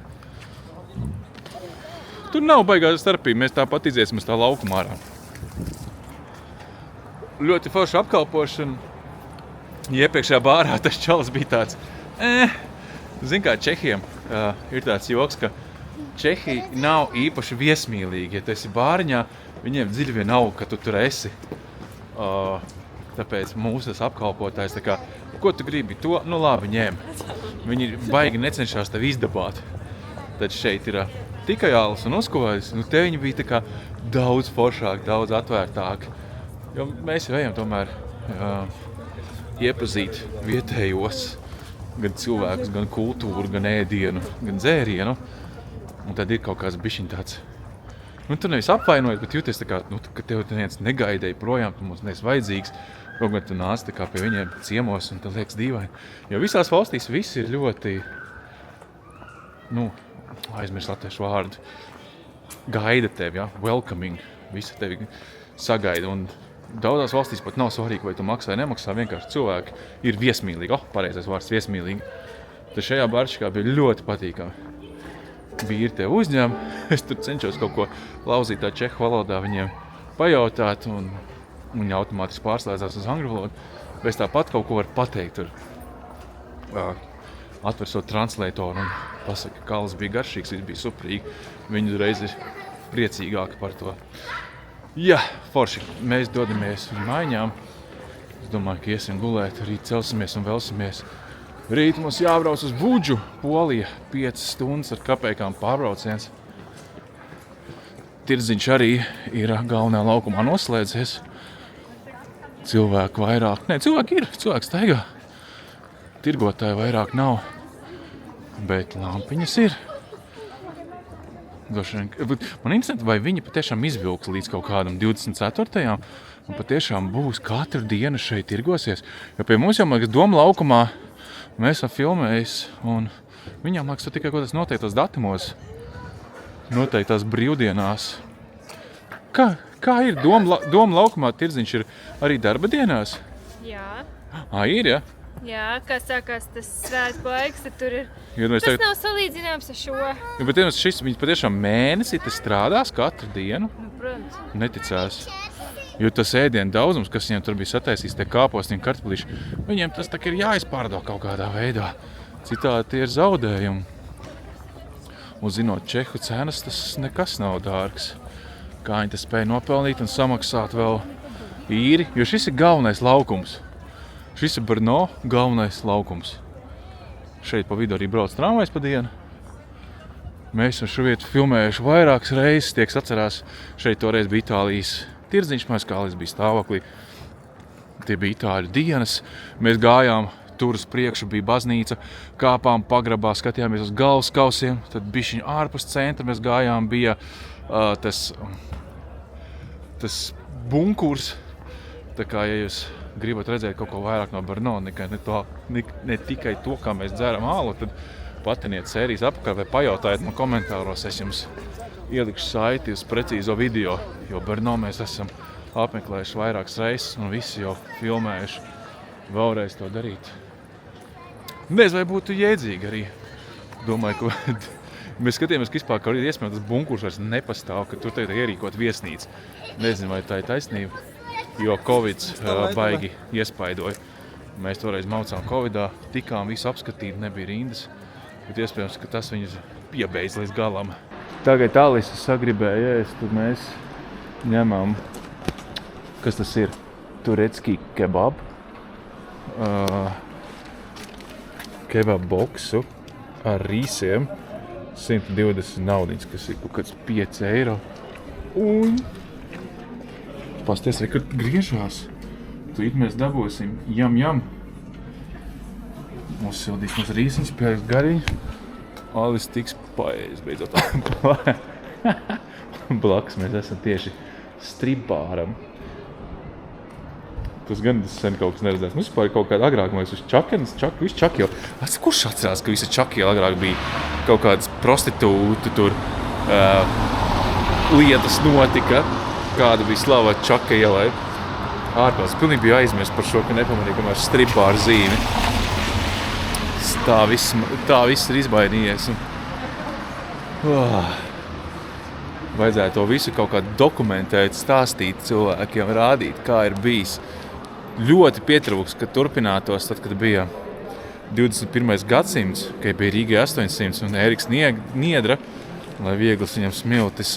Tur nav baigā starpība. Mēs tāpat iziesim uz tā laukuma ārā. Ļoti forša apkalpošana. Iepriekšējā bārā tas čalis bija tāds, zin kā Čehiem ir tāds joks, ka Čehi nav īpaši viesmīlīgi. Ja tu esi bāriņā, viņiem dziļi vien auga, ka tu tur esi. Tāpēc mūsu apkalpotājs tā kā, ko tu gribi? To, labi, ņem. Viņi baigi necenšās tev izdabāt. Tad šeit ir tikai alus un uzkojas, te viņi bija tā kā daudz foršāk, daudz atvērtāk. Jo mēs jau ejam tomēr iepazīt vietējos, gan cilvēkus, gan kultūru, gan ēdienu, gan dzērienu. Un tad ir kaut kāds bišķiņ tāds, tu nevis apvainojot, bet jūties tā kā, ka tev neviens negaidēja projām, tu mums neesi vajadzīgs. Kaut tu nāc tā kā pie viņiem ciemos un tad liekas dīvaini. Jo visās valstīs viss ir ļoti, aizmirst latviešu vārdu, gaida tevi, ja? Welcoming, visi tevi sagaida. Un daudzās valstīs pat nav svarīgi, vai tu maksā vai nemaksā, vienkārši cilvēki ir viesmīlīgi. Pareizais vārds viesmīlīgi. Tad šajā barčikā bija ļoti patīkami. Vīri tev uzņem, es tur cenšos kaut ko lauzīt tā čehu valodā viņiem pajautāt, un viņi automātiski pārslēdzās uz angļu valodu. Es tāpat kaut ko varu pateikt tur, atversot translatoru un pasaka, ka kalas bija garšīgs, viss bija superīgi. Viņi uzreiz ir priecīgāki par to. Jā, forši, mēs dodamies uz mājām. Es domāju, ka iesim gulēt, rīt celsimies un velsimies. Rīt mums jābrauc uz Budžu, Polija, 5 stundas ar kapekām pārbrauciens. Tirdziņš arī ir galvenajā laukumā noslēdzies. Cilvēku vairāk, cilvēki ir, cilvēki staigā. Tirgotāji vairāk nav, bet lampiņas ir. Man interesanti, vai viņi patiešām izvilks līdz kaut kādam 24. un patiešām būs katru dienu šeit tirgosies. Jo pie mums jau, man liekas, Doma laukumā Mēs esam filmējis, un viņam liekas, tikai kaut kas noteiktos datumos, noteiktās brīvdienās. Kā ir? Doma laukumā tirdziņš ir arī darba dienās? Jā. Ir, ja? Jā, kā sākās tas svētku laiks, tad tur ir... Tas nav salīdzināms ar šo. Ja, bet viņi patiešām mēnesi te strādās katru dienu. Nu, protams. Neticās. Jo tas ēdienu daudzums, kas viņiem tur bija sataisījis, tie kāposti un kartupelīši, viņiem tas tā ir jāizpārdo kaut kādā veidā. Citādi tie ir zaudējumi. Un zinot čehu cenas, tas nekas nav dārgs. Kā viņi te spēja nopelnīt un samaksāt vēl īri, jo šis ir galvenais laukums. Šis ir Brno galvenais laukums. Šeit pa vidu arī brauc tramvajs pa dienu. Mēs esam šo vietu filmējuši vairākas reizes, tieks atcerās, šeit toreiz bija Itālijas tirdziņš, mēs kā līdz bija stāvoklī. Tie bija Itāļu dienas, mēs gājām, tur uz priekšu bija baznīca, kāpām pagrabā, skatījāmies uz galvaskausiem, tad bišķiņ ārpus centra mēs gājām, bija tas bunkurs. Tā kā, ja jūs gribat redzēt kaut ko vairāk no Brno, ne tikai to, kā mēs dzeram ālu, tad patiniet sērijas apakaļ vai pajautājiet man komentāros, es jums ielikšu saiti uz precīzo video, jo Brno mēs esam apmeklējuši vairākas reizes un visi jau filmējuši vēlreiz to darīt. Bez vai būtu jēdzīgi arī. Domāju, ka mēs skatījāmies, ka vispār kaut iespējams tas bunkurs vairs nepastāv, ka tur tagad ierīkot viesnīcu. Nezinu, vai tā ir taisnība, jo Covids baigi iespaidoja. Mēs toreiz maucām Covidā, tikām visu apskatīt, nebija rindas, bet iespējams, ka tas viņus piebeidz līdz galam. Tagad Alisa sagribēja ēst, tad mēs ņemam, kas tas ir, turecki kebab, kebab boksu ar rīsiem, 120 naudiņas, kas ir kaut kāds 5 eiro. Un pasties, kur griežās. Tūlīt mēs dabūsim jam. Uzsildīs mums rīsiņas, pieļas gariņu. Alis tiks paēst beidzot. Blakus mēs esam tieši stripbāram. Tas gan sen kaut kas neredzēs. Mums vispār kaut kādā agrāk, man liekas, uz Čakenes, visu Čakielu. Kurš atcerās, ka visa Čakiela agrāk bija kaut kādas prostitūtu tur lietas notika? Kāda bija slava Čakielai? Ārpēc pilnīgi bija aizmirst par šo, ka nepamanīja, kamēr stripbāra zīmi. Tā viss ir izbaidījies. Vajadzētu to visu kaut kā dokumentēt, stāstīt cilvēkiem, rādīt, kā ir bijis. Ļoti pietrūks, ka turpinātos tad, kad bija 21. gadsimts, kad bija Rīgai 800 un Ēriks Niedra, lai viegls viņam smiltis,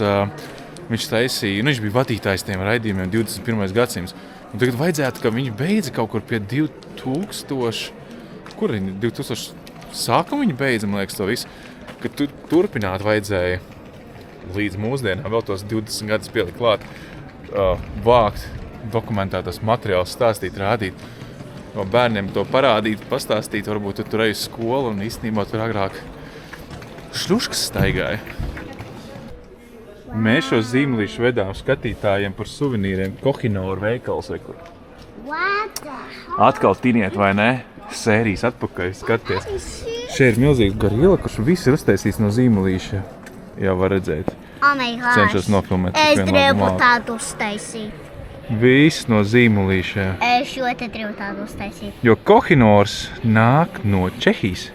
viņš taisīja, viņš bija vadītājs tiem raidījumiem 21. gadsimts. Un tagad vajadzētu, ka viņi beidza kaut kur pie 2000, kur viņi 2000 sākam viņi beidza, man liekas, to visu, ka turpināt vajadzēja līdz mūsdienām vēl tos 20 gadus pielikt klāt, vākt, dokumentētos materiālus, stāstīt, rādīt, no bērniem to parādīt, pastāstīt, varbūt tur ej uz skolu un īstenībā tur agrāk šļuškas staigāja. Mēs šo zīmolīšu vedām skatītājiem par suvenīriem Kohinoru veikals vai kur. Atkal tiniet, vai ne? Sērijas atpakaļ skaties. Šeit ir milzīga garīla, kurš viss ir uztaisīts no zīmolīša. Jā, var redzēt. Oh my gosh. Cenšos nofilmēt. Es gribu tādu uztaisīt. Viss no zīmolīša. Es ļoti gribu tādu uztaisīt. Jo Kohinors nāk no Čehijas.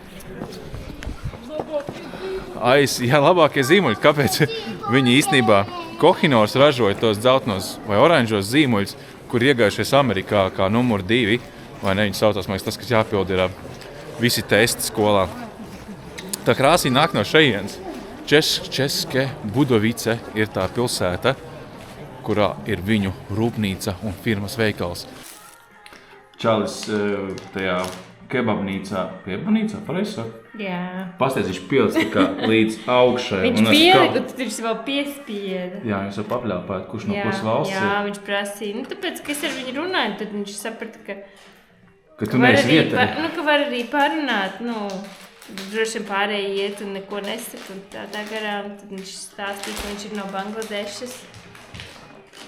Jā, labākie zīmuļi. Kāpēc? Viņi īstenībā Kohinors ražoja tos dzeltnos vai oranžos zīmuļus, kur iegājušies Amerikā kā numur 2. Vai ne, viņi saucās, man liekas, tas, kas jāpild ir visi testi skolā. Tā krāsī nāk no šejienes. Česke Budovice ir tā pilsēta, kurā ir viņu rūpnīca un firmas veikals. Čalis tajā kebabnīcā, pareizi saka? Jā. Pasties, viņš pielic tā kā līdz augšai. Viņš pielika, un viņš vēl piespieda. Jā, jūs jau papļāpājat, kurš no kuras valsts ir. Jā, viņš prasīja. Tāpēc, ka es ar viņu runāju, tad viņš saprata, ka tu neesi vietā. Ka var arī parunāt, droši vien pārējie iet un neko nesaka un tādā garā. Un tad viņš stāstīja, ka viņš ir no Bangladešas.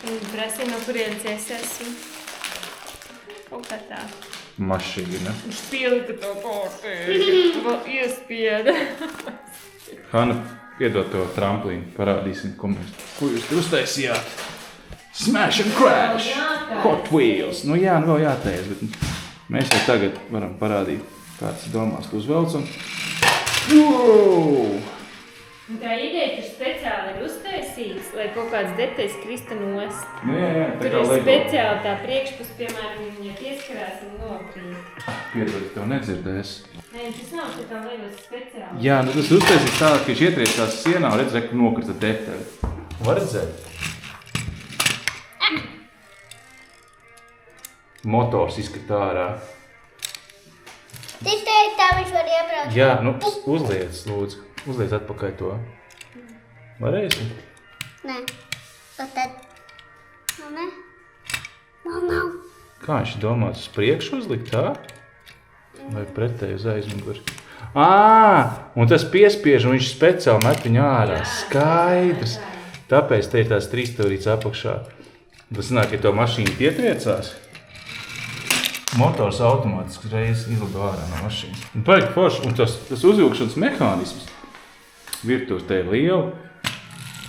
Un prasīja, no kurienes es esmu. Kaut kā tā. mašīna. Viņš pielika to kārtīgi, iespieda. Hanna, piedod to tramplīnu, parādīsim, ko jūs tur uztaisījāt. Smash and crash! Hot Wheels! Nu jā, nu vēl jāteiz, bet mēs jau tagad varam parādīt, kāds domās tu uzvelc un... Wow! Tā ideja tur speciāli ir uztaisīts, lai kaut kāds detaļas krista nost. Nu jā, tā tur kā ir Lego. speciāli tā priekšpus, piemēram, viņa pieskarās un nokrīt. Piedod, tev nedzirdēs. Nē, tas nav tā kā Legos speciāli. Jā, nu tas uztaisīts tā, ka viņš ietriecās sienā un redz, ka nokrita detaļa. Var redzēt? Motors izskatā ārā. Tikai tā viņš var iebraukt. Jā, nu uzliec, lūdzu. Uzliec atpakaļ to. Varēsi? Nē. Un tad... Nu, ne? Nav. Kā viņš domās uz priekšu uzlikt tā? Vai pretēji uz aizmuguri? Un tas piespiež un viņš speciāli met viņu ārā. Skaidrs. Tāpēc te ir tās 3 stūrītes apakšā. Tas nāk, ja to mašīnu pietriecās. Motors automātiski reiz izlido ārā no mašīnas. Un paigi forši. Un tas uzvilkšanas mehānisms. Virtuves te ir liela.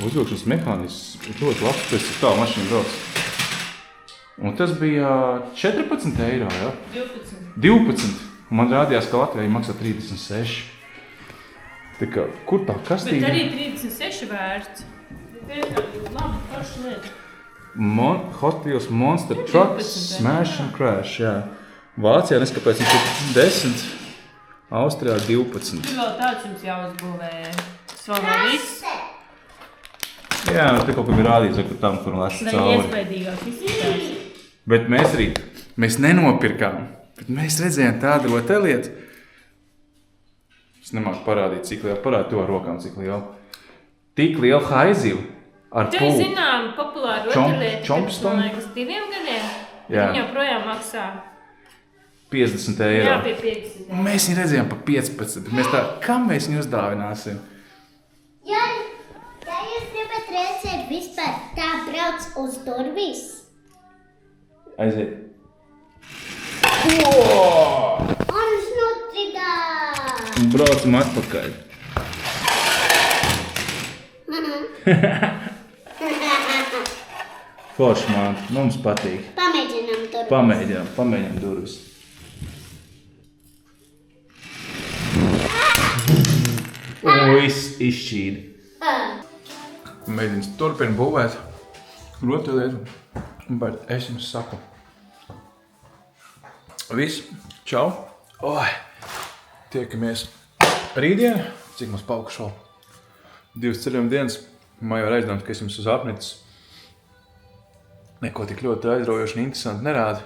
Uzvilkšanas mehānisms ir ļoti labs, pēc tā mašīna brauc. Un tas bija 14 eiro, jā? 12. Un man rādījās, ka Latvijā maksā 36. Tā kā, kur tā kastīte? Bet arī 36 vērts. Labi, paši lieta. Hot Wheels Monster Trucks Smash and Crash, jā. Vācijā neskapēc viņš ir 10, Austrijā 12. Tur vēl tāds jums jāuzbūvē. Tas vēl viss. Jā, te kaut kam ir rādīts, ka tam, kur lasa Lai cauri. iespējīgāk izskatās. Bet mēs nenopirkām. Bet mēs redzējām tādu rotaļlietu. Es nemāku parādīt, cik liela. Parādi to ar rokām, cik liela. Tik liela haiziva ar Te pulku. zinām populāru rotaļlietu, kad Chompston? man liekas 2 gadiem. Jā. Viņa joprojām maksā. 50 eiro. Jā, pie 50 Un mēs viņu redzējām pa 15. Mēs tā, kam mēs viņu uzdāvināsim? Ja jūs gribat redzēt vispār tā brauc uz durvis. Aiziet. Un šnutridā! Un braucam atpakaļ. Forši, man. Mums patīk. Pamēģinām durvis. Pamēģinām durvis. Viss izšķīdi. Mēģinās turpina būvēt rotaļlietu, bet es jums saku. Viss, čau. Tiekamies rītdien, cik mums palikuši vēl 2 ceļojuma dienas. Man jau ir aizdoms, ka es jums uz apnicis neko tik ļoti aizraujoši un interesanti nerādu.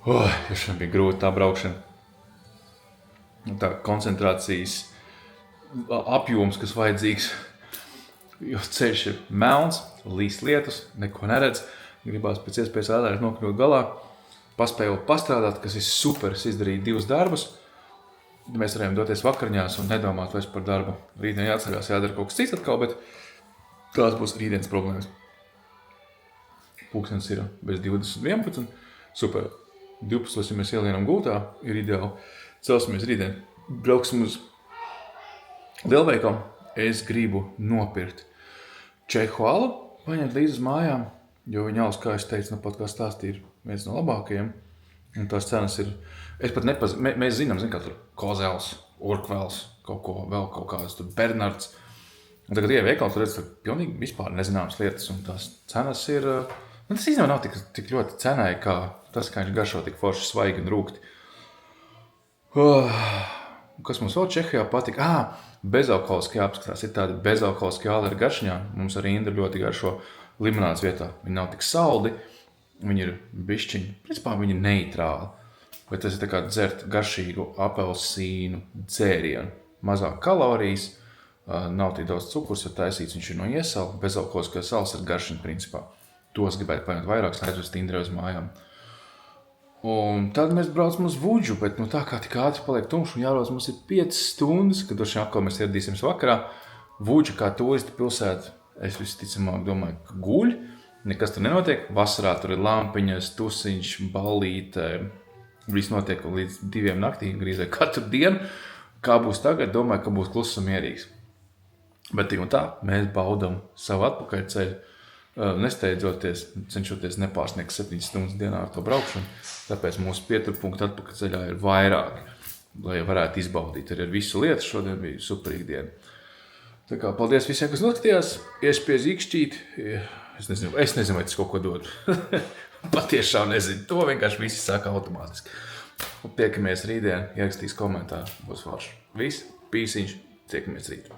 Jo šodien bija grūti tā braukšana. Tā koncentrācijas apjoms, kas vajadzīgs. Jo ceļš ir melns, līs lietus, neko neredz. Gribās pēc iespējas ātrāk nokļūt galā. Paspēju pastrādāt, kas ir super. Es izdarīju 2 darbus. Mēs varējām doties vakariņās un nedomāt vairs par darbu. Rītdien jāatcerās, jādara kaut kas cits atkal, bet tās būs rītdienas problēmas. Pulkstenis ir bez 20:11. Super. 12, ja mēs ielienam gultā, ir ideāli. Celsimies rītdien. Brauksim uz lielveikalu. Es gribu nopirkt čehu alu, paņemt līdzi uz mājām, jo viņa alus, kā es teicu, nu pat kā stāstīja, ir viens no labākajiem. Un tās cenas ir, es pat nepazinu, mēs zinām, kā tur Kozels, Urkvels, kaut ko, vēl kaut kāds tur Bernards. Un tagad ieja veikals, tur redz, tur pilnīgi vispār nezināmas lietas, un tās cenas ir, nu tas īstenībā nav tik ļoti cenai, kā tas, kā viņš garšo tik forši svaigi un rūkti. Kas mums vēl Čehijā patika? Bezalkoholiskie apskatās. Ir tādi bezalkoholiskie āli ar garšņām. Mums arī Indra ļoti garšo limonādes vietā. Viņi nav tik saldi, viņi ir bišķiņi. Principā viņi ir neitrāli. Bet tas ir tā kā dzert garšīgu apelsīnu dzērienu. Mazāk kalorijas, nav tik daudz cukurs, ja taisīts viņš ir no iesala. Bezalkoholiskā sals ar garšiņu principā. Tos gribētu paņemt vairāk, aizvest Indra uz mājām. Un tad mēs braucam uz Vudžu, bet tā kā tik ātri paliek tumšs un jārodas mums ir 5 stundas, kad droši atkal mēs ieradīsimies vakarā. Vudža kā turistu pilsēta, es visticamāk domāju, ka guļ, nekas tur nenotiek. Vasarā tur ir lampiņas, tusiņš, ballīte, Viss notiek līdz 2 naktī, grīz vai katru dienu. Kā būs tagad, domāju, ka būs kluss un mierīgs. Bet tik un tā, mēs baudam savu atpakaļceļu, nesteidzoties, cenšoties nepārsniegt 7 stundas dienā ar to braukšanu. Tāpēc mūsu pieturpunkti atpakaļceļā ir vairāki, lai varētu izbaudīt. Arī ar visu lietu šodien bija superīga diena. Tā kā paldies visiem, kas noskatījās. Iespiez īkšķīt. Es nezinu, vai tas kaut ko dod. Patiešām nezinu. To vienkārši visi saka automātiski. Un tiekamies rītdien, ierakstīs komentāru. Būs forši. Viss, pīsiņš, tiekamies rīt.